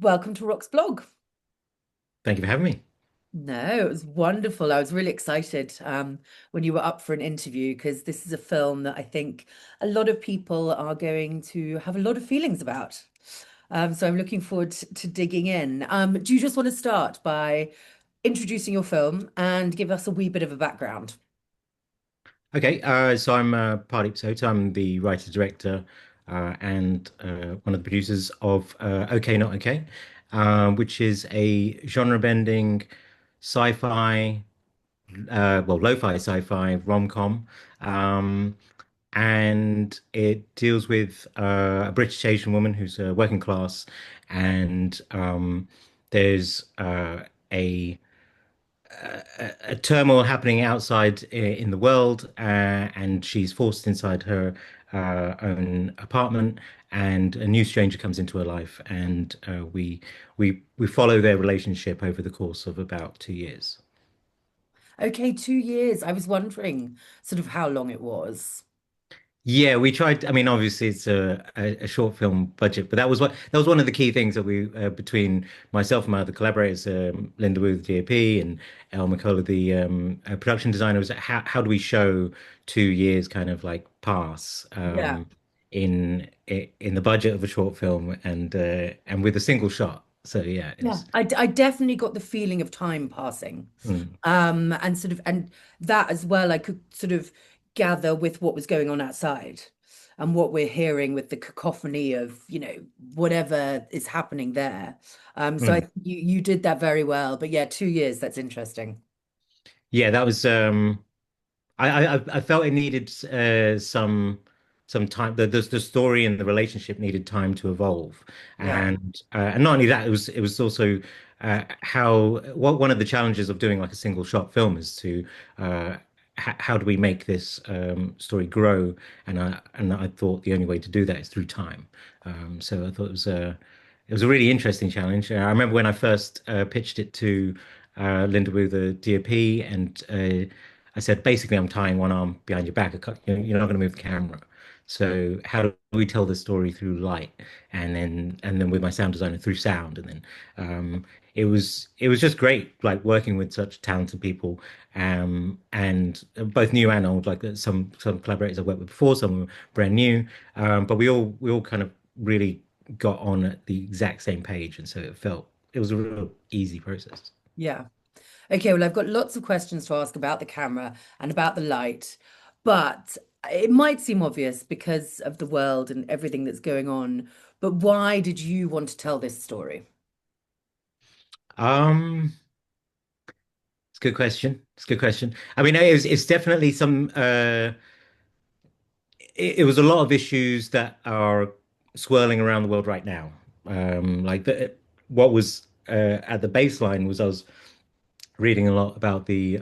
Welcome to Rock's blog. Thank you for having me. No, it was wonderful. I was really excited when you were up for an interview because this is a film that I think a lot of people are going to have a lot of feelings about. So I'm looking forward to digging in. Do you just want to start by introducing your film and give us a wee bit of a background? Okay, so I'm Pardeep Sahota. I'm the writer director and one of the producers of OK Not OK, which is a genre-bending sci-fi, lo-fi sci-fi rom-com, um, and it deals with a British Asian woman who's working class, and there's a a turmoil happening outside in the world, and she's forced inside her own apartment, and a new stranger comes into her life, and we follow their relationship over the course of about 2 years. Okay, 2 years. I was wondering sort of how long it was. Yeah, we tried. I mean, obviously, it's a short film budget, but that was one of the key things that we between myself and my other collaborators, Linda Wu, the DOP, and El McCullough, the production designer, was how do we show 2 years kind of like pass Yeah. in the budget of a short film and with a single shot. So yeah, it Yeah, was. I definitely got the feeling of time passing. Mm, And sort of, and that as well, I could sort of gather with what was going on outside and what we're hearing with the cacophony of, whatever is happening there. So I mm. think you did that very well. But yeah, 2 years, that's interesting. Yeah, that was. I felt it needed some time. The story and the relationship needed time to evolve, Yeah. and not only that, it was also how what one of the challenges of doing like a single shot film is to how do we make this story grow? And I thought the only way to do that is through time. So I thought it was a really interesting challenge. I remember when I first pitched it to Linda Wu, the DOP, and I said, basically, I'm tying one arm behind your back. You're not going to move the camera. So how do we tell the story through light, and then with my sound designer through sound, and then it was just great, like working with such talented people, and both new and old. Like some collaborators I've worked with before, some were brand new, but we all kind of really got on at the exact same page, and so it was a real easy process. Yeah. Okay, well, I've got lots of questions to ask about the camera and about the light, but it might seem obvious because of the world and everything that's going on. But why did you want to tell this story? Um. It's a good question. It's a good question. I mean, it's definitely it was a lot of issues that are swirling around the world right now. Like what was at the baseline was I was reading a lot about the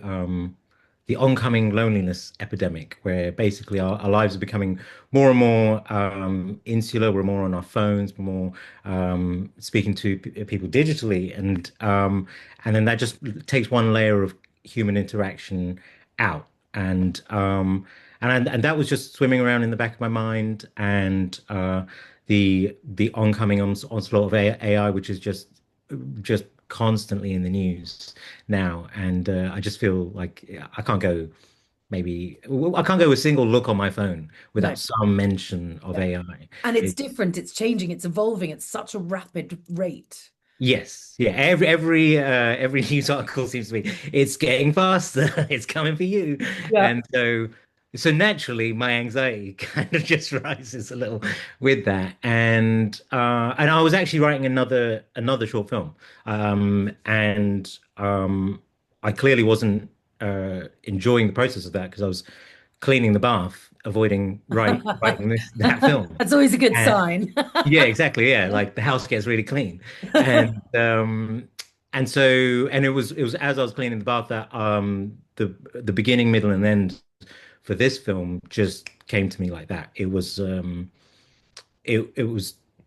oncoming loneliness epidemic, where basically our lives are becoming more and more insular. We're more on our phones, we're more speaking to people digitally, and then that just takes one layer of human interaction out, and that was just swimming around in the back of my mind, and the oncoming onslaught of AI, which is just constantly in the news now, and I just feel like I can't go I can't go a single look on my phone No. without some mention of Yeah. AI. And it's It's different, it's changing, it's evolving at such a rapid rate. Yes, yeah. Every news article seems to be it's getting faster, it's coming for you, Yeah. and so naturally my anxiety kind of just rises a little with that, and I was actually writing another short film, and I clearly wasn't enjoying the process of that because I was cleaning the bath, avoiding writing that film. That's always a good sign. Yeah, exactly. Yeah, like the house gets really clean, and so it was as I was cleaning the bath that the beginning, middle, and end for this film just came to me like that. It was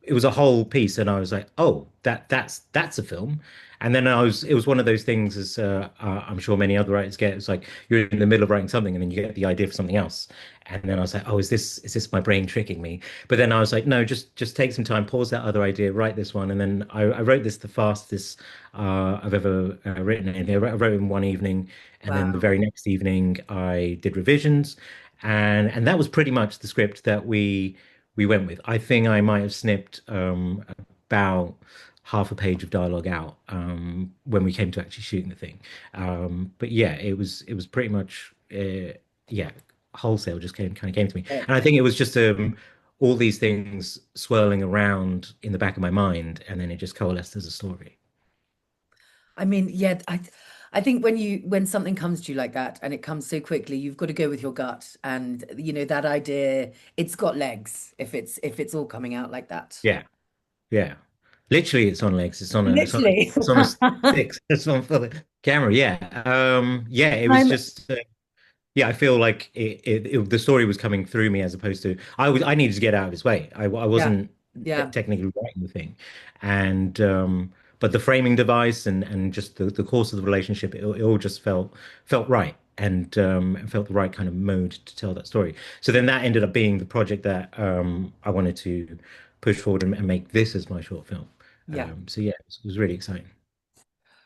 it was a whole piece, and I was like, oh, that's a film. And then it was one of those things, as I'm sure many other writers get. It's like you're in the middle of writing something, and then you get the idea for something else, and then I was like, oh, is this my brain tricking me? But then I was like, no, just take some time, pause that other idea, write this one, and then I wrote this the fastest I've ever written anything. I wrote it in one evening, and then the Wow. very next evening I did revisions, and that was pretty much the script that we went with. I think I might have snipped about half a page of dialogue out when we came to actually shooting the thing. But yeah, it was pretty much yeah, wholesale just came to me, Yeah. and I think it was just all these things swirling around in the back of my mind, and then it just coalesced as a story. I mean, yeah, I think when something comes to you like that and it comes so quickly, you've got to go with your gut. And that idea, it's got legs if it's all coming out like that. Yeah, yeah. Literally, it's on legs. Literally. It's on a stick. It's on for the camera. Yeah. Yeah. It was I'm just. Yeah, I feel like the story was coming through me as opposed to I needed to get out of his way. I yeah, wasn't yeah, technically writing the thing, and but the framing device and just the course of the relationship, it all just felt right and felt the right kind of mode to tell that story. So then that ended up being the project that I wanted to push forward and make this as my short film. yeah. So yeah, it was really exciting.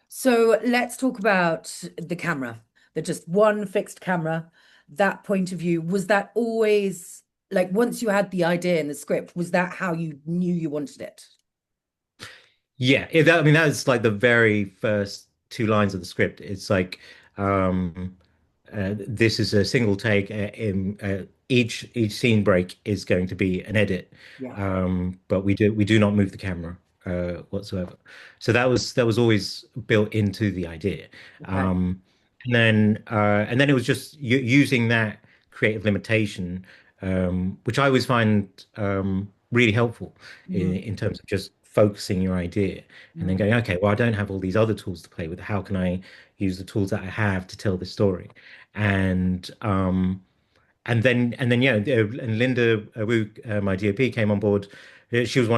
So let's talk about the camera, the just one fixed camera. That point of view, was that always like once you had the idea in the script, was that how you knew you wanted it? Yeah, I mean that's like the very first two lines of the script. It's like um, this is a single take. Each scene break is going to be an edit, Yeah. but we do not move the camera whatsoever. So that was always built into the idea, Okay. um, and then it was just using that creative limitation, which I always find really helpful Mm, in terms of just focusing your idea and then mm, going, okay, well, I don't have all these other tools to play with. How can I use the tools that I have to tell this story? And and then yeah, and Linda Wu, my DOP, came on board. She was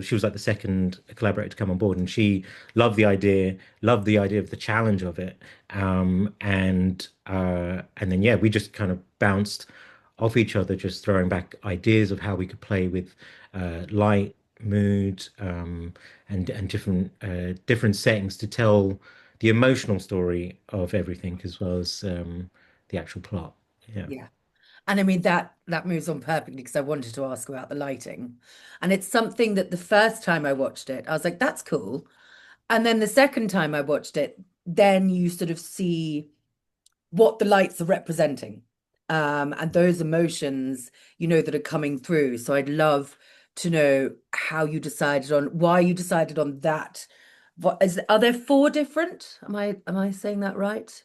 she was like the second collaborator to come on board, and she loved the idea of the challenge of it. And then yeah, we just kind of bounced off each other, just throwing back ideas of how we could play with light, mood, and different settings to tell the emotional story of everything as well as the actual plot. Yeah. yeah. And I mean that moves on perfectly because I wanted to ask about the lighting. And it's something that the first time I watched it, I was like, that's cool. And then the second time I watched it, then you sort of see what the lights are representing. And those emotions, that are coming through. So I'd love to know how you decided on why you decided on that. Are there four different? Am I saying that right?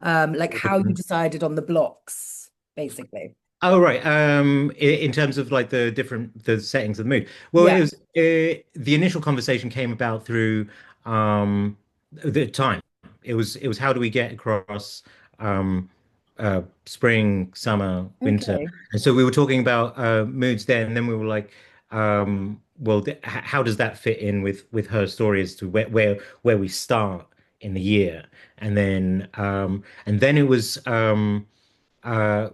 Like All how you different. decided on the blocks, basically. Oh, right. In terms of like the settings of the mood. Well, Yeah. it was the initial conversation came about through the time. It was how do we get across um spring, summer, winter. Okay. And so we were talking about moods then, and then we were like, well, how does that fit in with her story as to where we start in the year, and then it was uh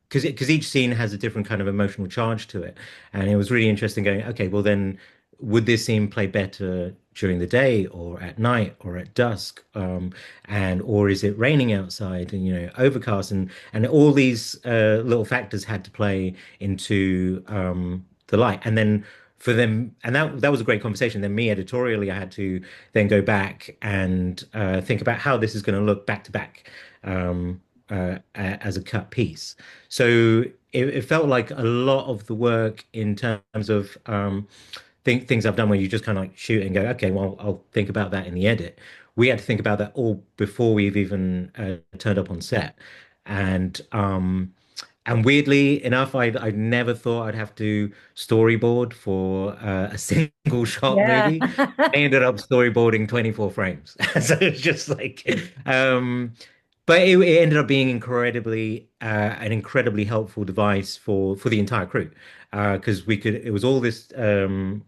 because each scene has a different kind of emotional charge to it, and it was really interesting going, okay, well then, would this scene play better during the day or at night or at dusk, and or is it raining outside and overcast, and all these little factors had to play into the light, and then for them, and that was a great conversation. Then me editorially, I had to then go back and think about how this is going to look back to back as a cut piece. So it felt like a lot of the work in terms of things I've done where you just kind of like shoot and go, okay, well, I'll think about that in the edit. We had to think about that all before we've even turned up on set. And and weirdly enough, I never thought I'd have to storyboard for a single shot Yeah. movie. I ended up storyboarding 24 frames. So it's just like, but it ended up being an incredibly helpful device for the entire crew because we could it was all this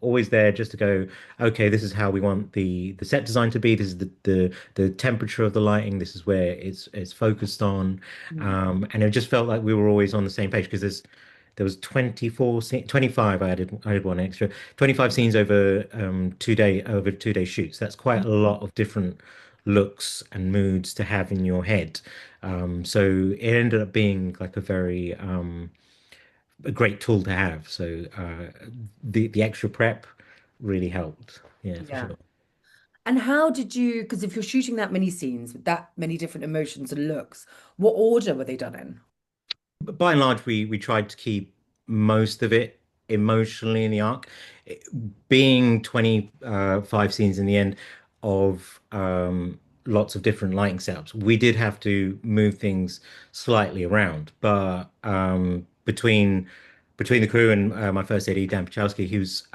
always there just to go, okay, this is how we want the set design to be, this is the temperature of the lighting, this is where it's focused on, Mm. and it just felt like we were always on the same page because there was 25. I had one extra 25 scenes over 2 day shoots. That's quite a lot of different looks and moods to have in your head. So it ended up being like a great tool to have. So the extra prep really helped. Yeah, for Yeah. sure. And how did you, because if you're shooting that many scenes with that many different emotions and looks, what order were they done in? But by and large, we tried to keep most of it emotionally in the arc. It- Being 25 scenes in the end of lots of different lighting setups, we did have to move things slightly around. But between the crew and my first AD, Dan Pachowski, he was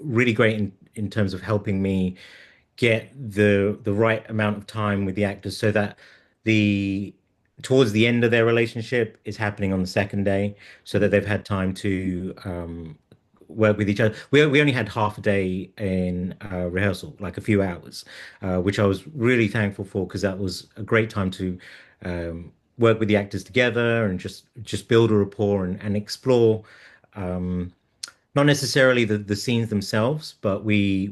really great in terms of helping me get the right amount of time with the actors so that the towards the end of their relationship is happening on the second day so that Mm. they've had time to work with each other. We only had half a day in rehearsal, like a few hours, which I was really thankful for because that was a great time to work with the actors together and just build a rapport and explore not necessarily the scenes themselves, but we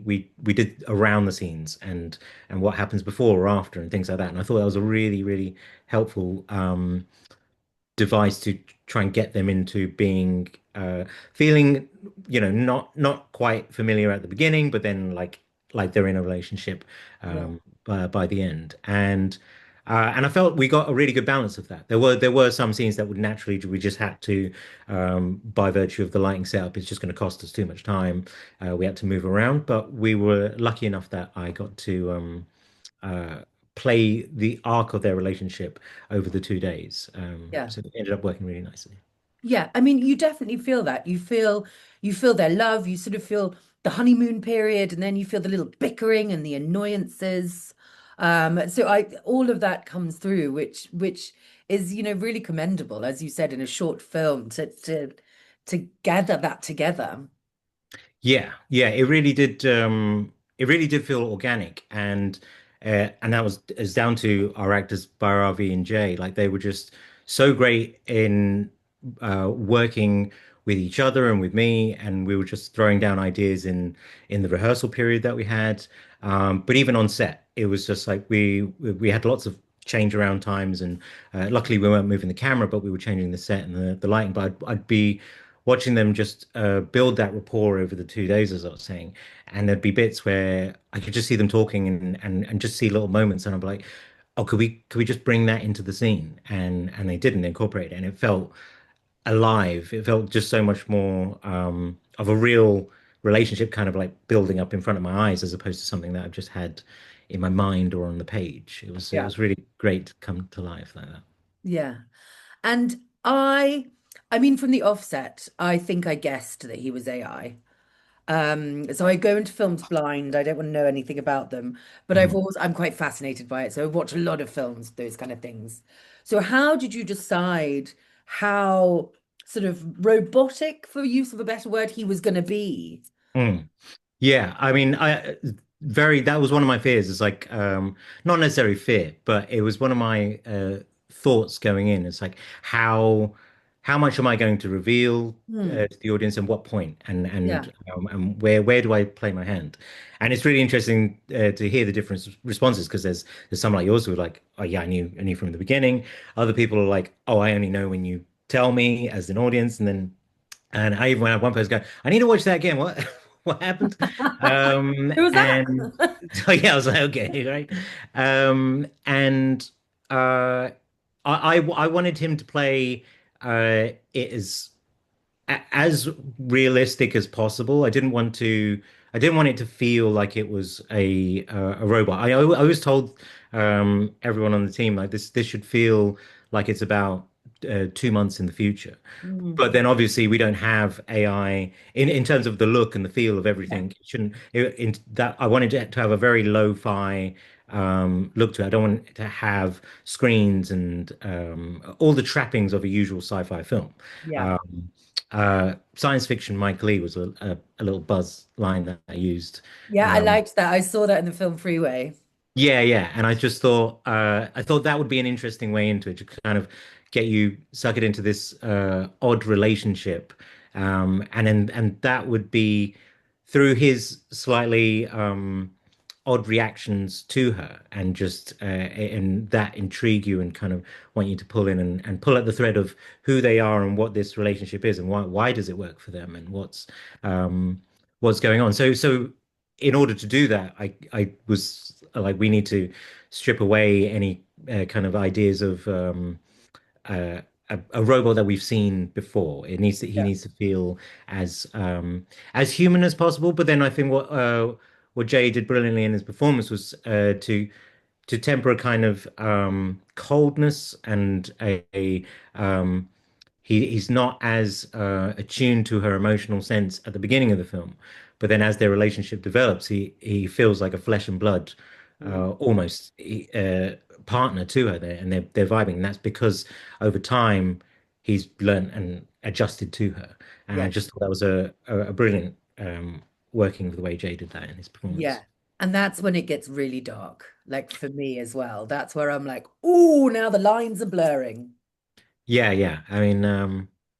did around the scenes and what happens before or after and things like that. And I thought that was a really helpful device to try and get them into being feeling, not quite familiar at the beginning, but then like they're in a relationship Yeah. by the end. And I felt we got a really good balance of that. There were some scenes that would naturally we just had to, by virtue of the lighting setup, it's just going to cost us too much time. We had to move around, but we were lucky enough that I got to uh, play the arc of their relationship over the 2 days. Yeah. So it ended up working really nicely. Yeah, I mean, you definitely feel that. You feel their love, you sort of feel the honeymoon period, and then you feel the little bickering and the annoyances. So I all of that comes through, which is, really commendable, as you said, in a short film to gather that together. Yeah, it really did. It really did feel organic, and that was is down to our actors Bhairavi and Jay. Like they were just so great in working with each other and with me, and we were just throwing down ideas in the rehearsal period that we had. But even on set, it was just like we had lots of change around times, and luckily we weren't moving the camera, but we were changing the set and the lighting. But I'd be watching them just build that rapport over the 2 days, as I was saying. And there'd be bits where I could just see them talking and just see little moments, and I'm like, oh, could we just bring that into the scene? And they didn't incorporate it, and it felt alive. It felt just so much more of a real relationship, kind of like building up in front of my eyes, as opposed to something that I've just had in my mind or on the page. It Yeah. was really great to come to life like that. Yeah. And I mean, from the offset, I think I guessed that he was AI. So I go into films blind. I don't want to know anything about them, but Mhm. I'm quite fascinated by it. So I watch a lot of films, those kind of things. So how did you decide how sort of robotic, for use of a better word, he was going to be? Mm. Yeah, I mean, that was one of my fears. It's like not necessarily fear, but it was one of my thoughts going in. It's like how much am I going to reveal Hmm. to the audience and what point Yeah. and where do I play my hand? And it's really interesting to hear the different responses because there's some like yours who are like, oh yeah, I knew from the beginning. Other people are like, oh, I only know when you tell me as an audience, and I even had one person go, I need to watch that again. What what happened? Who was that? And so yeah, I was like, okay, right. And I wanted him to play it as realistic as possible. I didn't want it to feel like it was a robot. I always told everyone on the team like this should feel like it's about 2 months in the future. Hmm. But then obviously we don't have AI in terms of the look and the feel of Yeah. everything. It shouldn't in that I wanted it to have a very lo-fi, look to it. I don't want it to have screens and all the trappings of a usual sci-fi film. Yeah. Um, Science fiction Mike Lee was a little buzz line that I used. Yeah, I Um, liked that. I saw that in the film Freeway. yeah, yeah, and I just thought I thought that would be an interesting way into it to kind of get you suck it into this odd relationship, and that would be through his slightly odd reactions to her, and just and that intrigue you and kind of want you to pull in and pull at the thread of who they are and what this relationship is and why does it work for them and um, what's going on. So in order to do that, I was like, we need to strip away any kind of ideas of a robot that we've seen before. He Yeah. needs to feel as human as possible. But then I think what Jay did brilliantly in his performance was to temper a kind of coldness and um, he's not as attuned to her emotional sense at the beginning of the film, but then as their relationship develops, he feels like a flesh and blood, Mm. almost partner to her there, and they're vibing. And that's because over time he's learned and adjusted to her. And I Yeah. just thought that was a brilliant working of the way Jay did that in his performance. Yeah. And that's when it gets really dark, like for me as well. That's where I'm like, oh, now the lines are blurring. Yeah, yeah. I mean,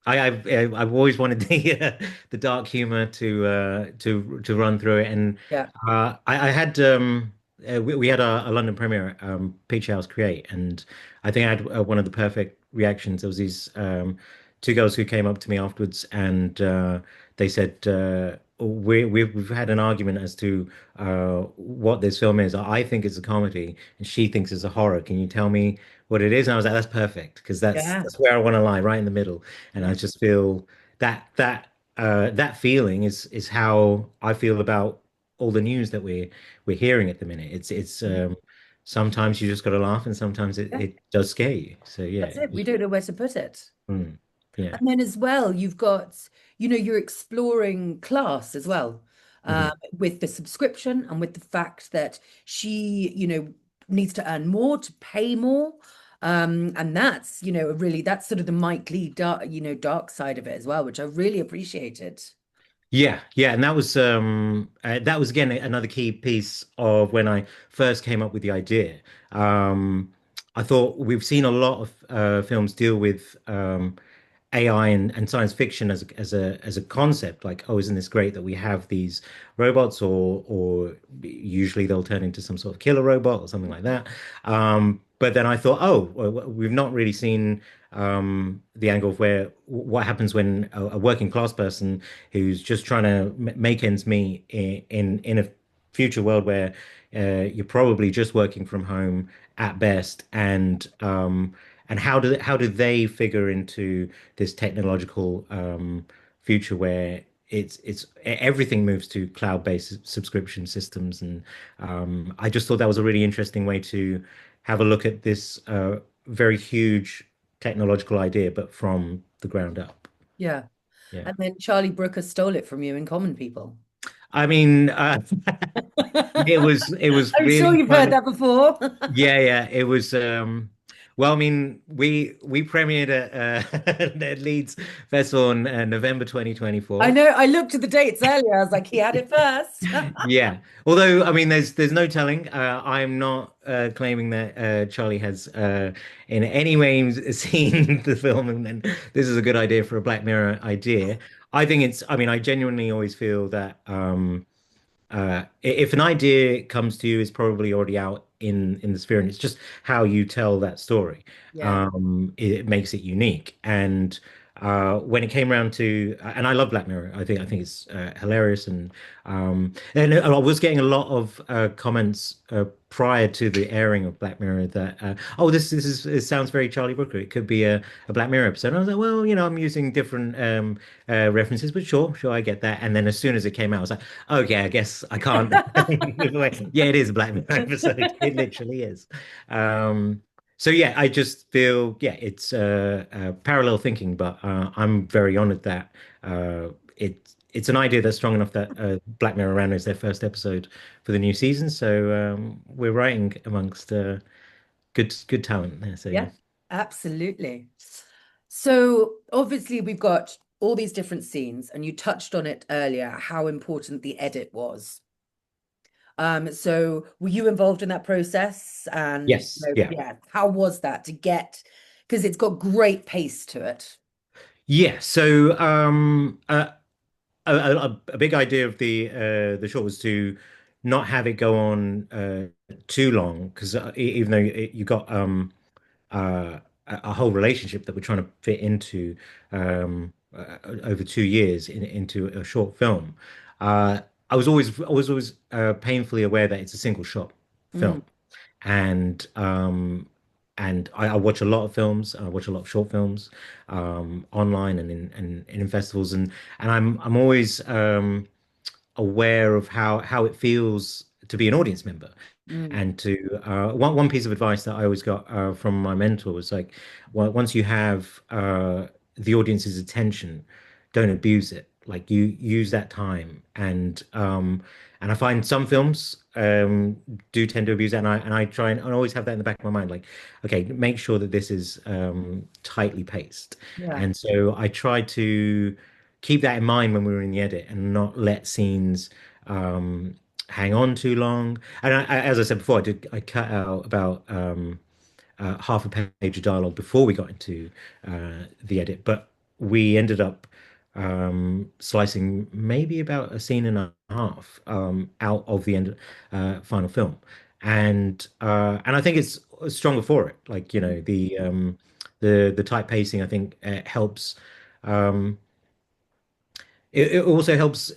I've always wanted the dark humor to run through it, and Yeah. I had we had a London premiere, Peach House Create, and I think I had one of the perfect reactions. There was these two girls who came up to me afterwards, and they said we've had an argument as to what this film is. I think it's a comedy, and she thinks it's a horror. Can you tell me what it is? And I was like, that's perfect because Yeah. that's where I want to lie, right in the middle. And I Yeah. just feel that feeling is how I feel about all the news that we're hearing at the minute. It's Mm. sometimes you just got to laugh, and sometimes Yeah. it does scare you. So yeah, That's it. We don't know where to put it. yeah. And then as well, you've got, you're exploring class as well, Mhm. with the subscription and with the fact that she, needs to earn more to pay more. And that's, really, that's sort of the Mike Lee dark, dark side of it as well, which I really appreciated. Yeah, yeah, and that was again another key piece of when I first came up with the idea. I thought we've seen a lot of films deal with AI and science fiction as a concept. Like, oh, isn't this great that we have these robots, or usually they'll turn into some sort of killer robot or something like that. But then I thought, oh, well, we've not really seen the angle of what happens when a working class person who's just trying to make ends meet in a future world where you're probably just working from home at best, and how do they figure into this technological future where it's everything moves to cloud-based subscription systems, and I just thought that was a really interesting way to have a look at this very huge technological idea, but from the ground up. Yeah. Yeah. And then Charlie Brooker stole it from you in Common People. I mean, it was I'm sure really you've heard fun. that before. Yeah, yeah, it was. Well, I mean, we premiered at Leeds Festival in November I 2024. know, I looked at the dates earlier. I was like, he had it first. Yeah. Although, I mean, there's no telling. I'm not claiming that Charlie has in any way seen the film, and this is a good idea for a Black Mirror idea. I think it's. I mean, I genuinely always feel that. If an idea comes to you, it's probably already out in the sphere, and it's just how you tell that story. Yeah. It makes it unique. And when it came around to, and I love Black Mirror. I think it's hilarious, and I was getting a lot of comments prior to the airing of Black Mirror that oh, this sounds very Charlie Brooker. It could be a Black Mirror episode. And I was like, well, I'm using different references, but sure, I get that. And then as soon as it came out, I was like, okay, I guess I can't move away. Yeah, it is a Black Mirror episode. It literally is. Um, so yeah, I just feel it's parallel thinking, but I'm very honored that it it's an idea that's strong enough that Black Mirror ran as their first episode for the new season. So we're writing amongst good talent there. So yeah. Yeah, absolutely. So obviously we've got all these different scenes, and you touched on it earlier, how important the edit was. So were you involved in that process? And Yes. Yeah. yeah, how was that to get, because it's got great pace to it. Yeah. So a big idea of the short was to not have it go on too long because even though you got a whole relationship that we're trying to fit into over 2 years into a short film. Uh, I was always painfully aware that it's a single shot Mm, film, and I watch a lot of films. I watch a lot of short films online and in festivals, and I'm always aware of how it feels to be an audience member. mm, And to one piece of advice that I always got from my mentor was like, once you have the audience's attention, don't abuse it. Like you use that time, and I find some films do tend to abuse that, and I try and I always have that in the back of my mind, like, okay, make sure that this is tightly paced, yeah. and so I try to keep that in mind when we were in the edit and not let scenes um, hang on too long. And as I said before, I cut out about half a page of dialogue before we got into the edit, but we ended up slicing maybe about a scene and a half out of the end final film, and I think it's stronger for it. Like the tight pacing, I think helps. Um, it also helps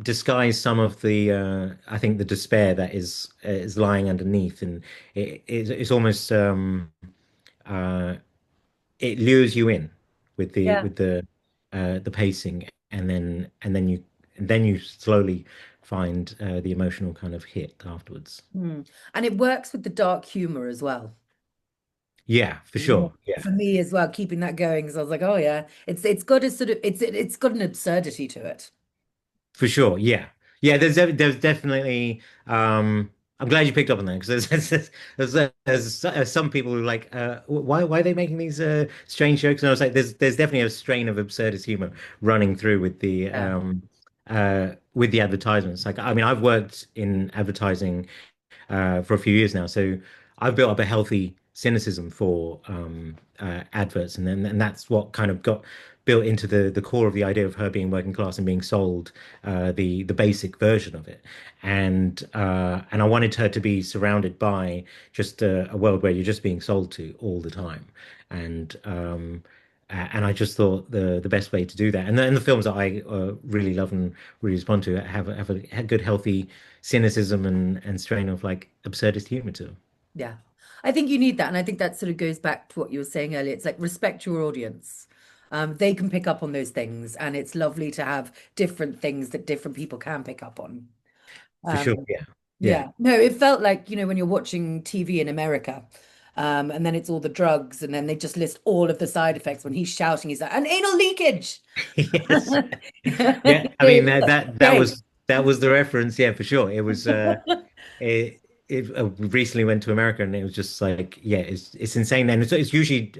disguise some of the, I think, the despair that is lying underneath, and it's almost uh, it lures you in with the Yeah. with the pacing, and then you slowly find the emotional kind of hit afterwards. Mm. And it works with the dark humor as well. Yeah, for Yeah. sure. Yeah. For me as well, keeping that going, because I was like, oh yeah, it's got a sort of it's got an absurdity to it. For sure, yeah, yeah. There's definitely. I'm glad you picked up on that because there's some people who are like, why are they making these strange jokes? And I was like, there's definitely a strain of absurdist humor running through Yeah. with the advertisements. Like, I mean, I've worked in advertising for a few years now. So I've built up a healthy cynicism for adverts, and that's what kind of got built into the core of the idea of her being working class and being sold the basic version of it. And I wanted her to be surrounded by just a world where you're just being sold to all the time. And I just thought the best way to do that, and the films that I really love and really respond to have a good healthy cynicism and strain of like absurdist humor to them. Yeah. I think you need that. And I think that sort of goes back to what you were saying earlier. It's like respect your audience. They can pick up on those things, and it's lovely to have different things that different people can pick up on. For sure. Um, Yeah. Yeah. yeah, no, it felt like, when you're watching TV in America, and then it's all the drugs, and then they just list all of the side effects when he's shouting, he's like, an anal leakage. Yes. Yeah. I mean that Great. was the reference. Yeah, for sure. It was we recently went to America and it was just like, yeah, it's insane. And it's usually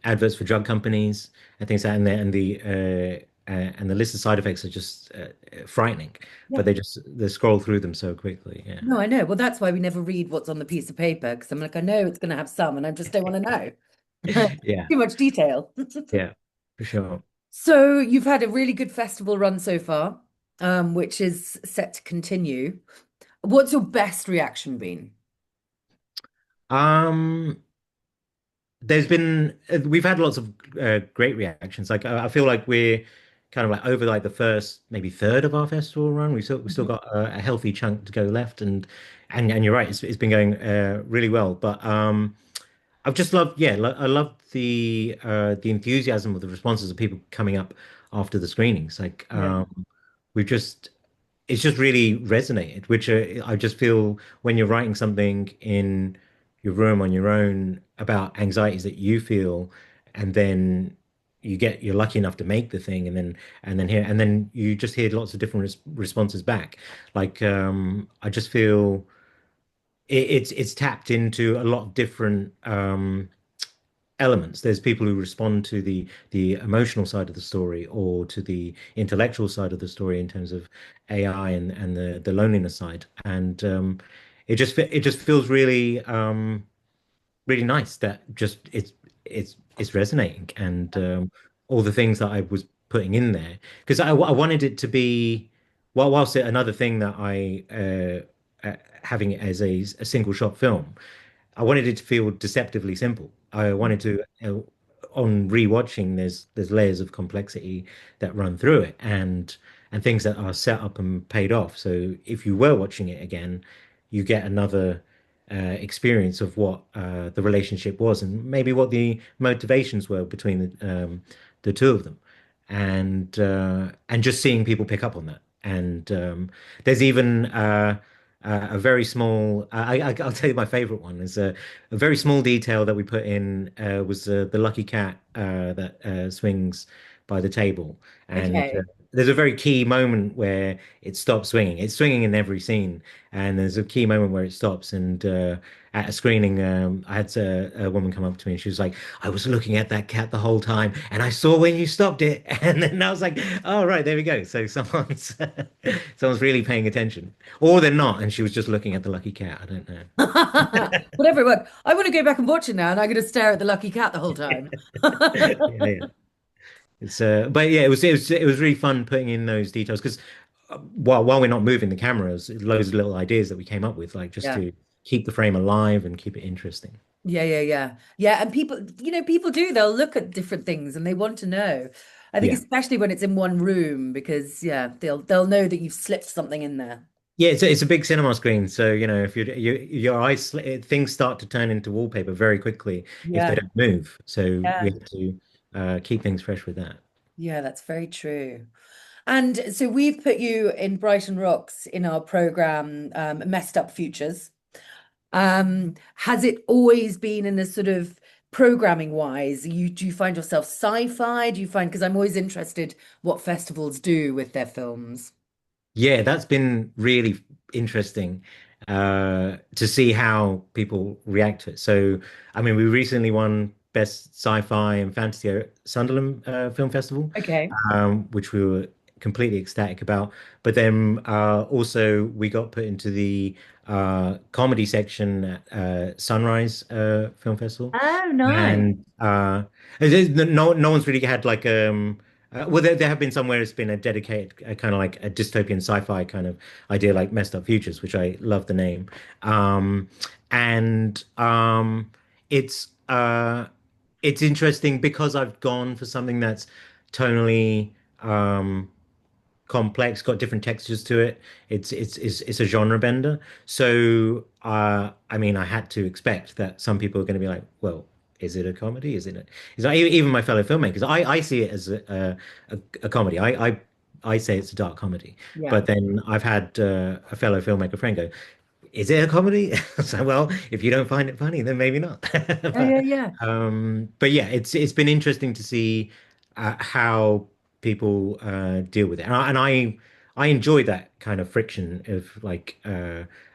adverts for drug companies and things like that, and the list of side effects are just frightening, Yeah. but they scroll through them so quickly. Yeah. No, I know. Well, that's why we never read what's on the piece of paper, because I'm like, I know it's going to have some, and I just don't want to know. Yeah. Too much detail. Yeah. For sure. So you've had a really good festival run so far, which is set to continue. What's your best reaction been? Um, we've had lots of great reactions. Like I feel like we're kind of like over like the first maybe third of our festival run. We still Mhm. got a healthy chunk to go left, and you're right, it's been going really well. But I've just loved, yeah, I love the enthusiasm of the responses of people coming up after the screenings. Like Yeah. we've just it's just really resonated, which I just feel when you're writing something in your room on your own about anxieties that you feel, and then you're lucky enough to make the thing, and then you just hear lots of different responses back. Like I just feel it's tapped into a lot of different elements. There's people who respond to the emotional side of the story or to the intellectual side of the story in terms of AI and the loneliness side, and it just feels really really nice that just it's resonating and all the things that I was putting in there because I wanted it to be well whilst another thing that I having it as a single shot film. I wanted it to feel deceptively simple. I wanted to, on rewatching, there's layers of complexity that run through it, and things that are set up and paid off. So if you were watching it again, you get another experience of what the relationship was, and maybe what the motivations were between the two of them, and just seeing people pick up on that. And there's even a very small. I'll tell you my favorite one is a very small detail that we put in was the lucky cat that swings by the table, and Okay. there's a very key moment where it stops swinging. It's swinging in every scene, and there's a key moment where it stops. And at a screening, I had a woman come up to me and she was like, "I was looking at that cat the whole time, and I saw when you stopped it." And then I was like, "Oh, right, there we go." So someone's someone's really paying attention, or they're not, and she was just looking at the lucky cat. I don't know. Whatever it was. I want to go back and watch it now, and I'm going to stare at the lucky cat the whole time. Yeah, yeah. It's but yeah, it was really fun putting in those details because while we're not moving the cameras, loads of little ideas that we came up with, like just Yeah. to keep the frame alive and keep it interesting. Yeah, yeah, yeah. Yeah, and people, people do, they'll look at different things and they want to know. I think Yeah. especially when it's in one room because yeah, they'll know that you've slipped something in there. Yeah, it's a big cinema screen, so you know if your eyes things start to turn into wallpaper very quickly if they Yeah. don't move. So we Yeah. have to keep things fresh with that. Yeah, that's very true. And so we've put you in Brighton Rocks in our program, Messed Up Futures. Has it always been in a sort of programming wise? Do you find yourself sci-fi? Do you find, because I'm always interested what festivals do with their films. Yeah, that's been really interesting to see how people react to it. So, I mean, we recently won Best Sci-Fi and Fantasy at Sunderland Film Festival, Okay. which we were completely ecstatic about. But then also we got put into the comedy section at Sunrise Film Festival, Oh, nice. and no one's really had like well, there have been some where it's been a dedicated kind of like a dystopian sci-fi kind of idea, like Messed Up Futures, which I love the name. Um, and it's uh, it's interesting because I've gone for something that's tonally complex, got different textures to it. It's a genre bender. So I mean, I had to expect that some people are going to be like, well, is it a comedy? Is it a, is it, even my fellow filmmakers? I see it as a comedy. I say it's a dark comedy. Yeah. But then I've had a fellow filmmaker friend go, is it a comedy? So, well, if you don't find it funny, then maybe not. Yeah, yeah, But yeah. but yeah, it's been interesting to see how people deal with it, and I enjoy that kind of friction of like,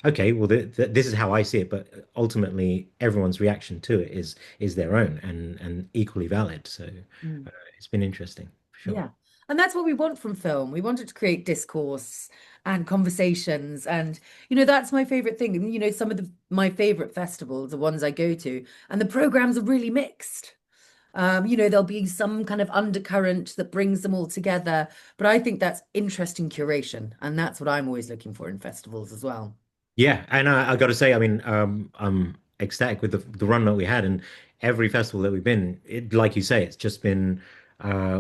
okay, well, this is how I see it, but ultimately everyone's reaction to it is their own and equally valid. So Mm. it's been interesting for sure. Yeah. And that's what we want from film. We want it to create discourse and conversations. And, that's my favorite thing. And, some of my favorite festivals are ones I go to, and the programs are really mixed. There'll be some kind of undercurrent that brings them all together. But I think that's interesting curation. And that's what I'm always looking for in festivals as well. Yeah, and I got to say, I mean, I'm ecstatic with the run that we had, and every festival that we've been, like you say, it's just been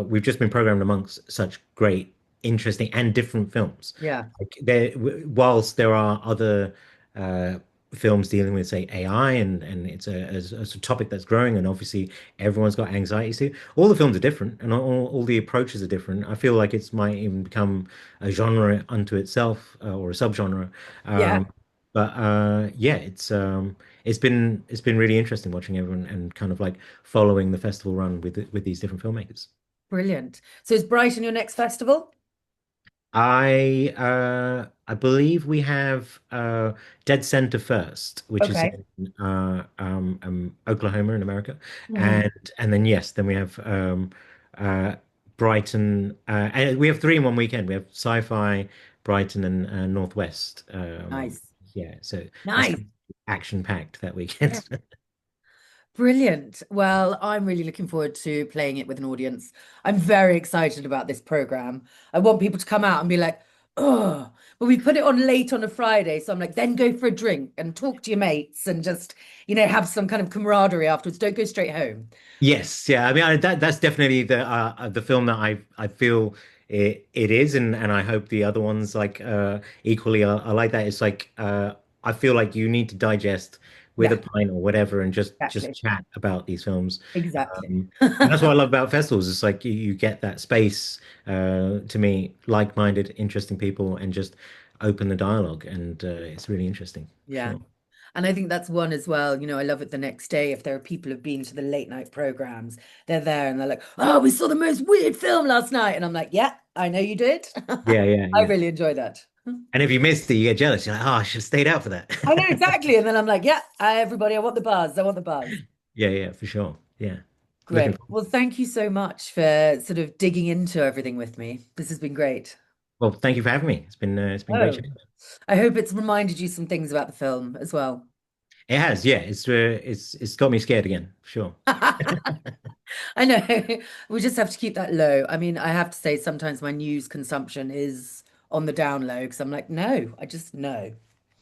we've just been programmed amongst such great, interesting, and different films. Yeah. Like whilst there are other uh, films dealing with, say, AI, and it's a topic that's growing, and obviously everyone's got anxieties too. All the films are different, and all the approaches are different. I feel like it's might even become a genre unto itself or a subgenre. Yeah. But yeah, it's been really interesting watching everyone and kind of like following the festival run with these different filmmakers. Brilliant. So is Brighton your next festival? I believe we have Dead Center first, which is Okay. in Oklahoma in America, Mhm. and then yes, then we have uh, Brighton, and we have three in one weekend. We have Sci-Fi, Brighton, and Northwest. Nice. Yeah, so that's Nice. kind of action-packed that Yeah. weekend. Brilliant. Well, I'm really looking forward to playing it with an audience. I'm very excited about this program. I want people to come out and be like, oh, but we put it on late on a Friday. So I'm like, then go for a drink and talk to your mates and just, have some kind of camaraderie afterwards. Don't go straight home. Yes, yeah. I mean, that's definitely the film that I feel it is, and I hope the other ones like equally are like that. It's like I feel like you need to digest with a Yeah, pint or whatever, and just exactly. chat about these films. Exactly. And that's what I love about festivals. It's like you get that space to meet like-minded, interesting people, and just open the dialogue, and it's really interesting for Yeah. sure. And I think that's one as well. I love it the next day if there are people who've been to the late night programs, they're there and they're like, oh, we saw the most weird film last night. And I'm like, yeah, I know you did. Yeah, yeah, I yeah. really enjoy that. And if you missed it, you get jealous. You're like, oh, I should have stayed out for I know that. exactly. And then I'm like, yeah, everybody, I want the buzz. I want the buzz. Yeah, yeah, for sure. Yeah. Looking Great. forward. Well, thank you so much for sort of digging into everything with me. This has been great. Well, thank you for having me. It's been great Oh, chatting. I hope it's reminded you some things about the film as well. It has, yeah. It's got me scared again, for sure. I know. We just have to keep that low. I mean, I have to say sometimes my news consumption is on the down low because I'm like, no, I just know.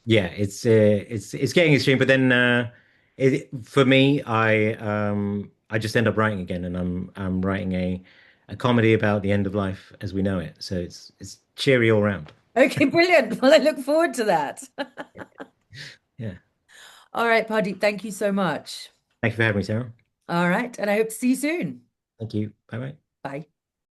Yeah, it's getting extreme, but then for me, I just end up writing again, and I'm writing a comedy about the end of life as we know it. So it's cheery all round. Okay, brilliant. Well, I look forward to that. Yeah. All right, Pardeep, thank you so much. Thank you for having me, Sarah. All right, and I hope to see you soon. Thank you. Bye bye. Bye.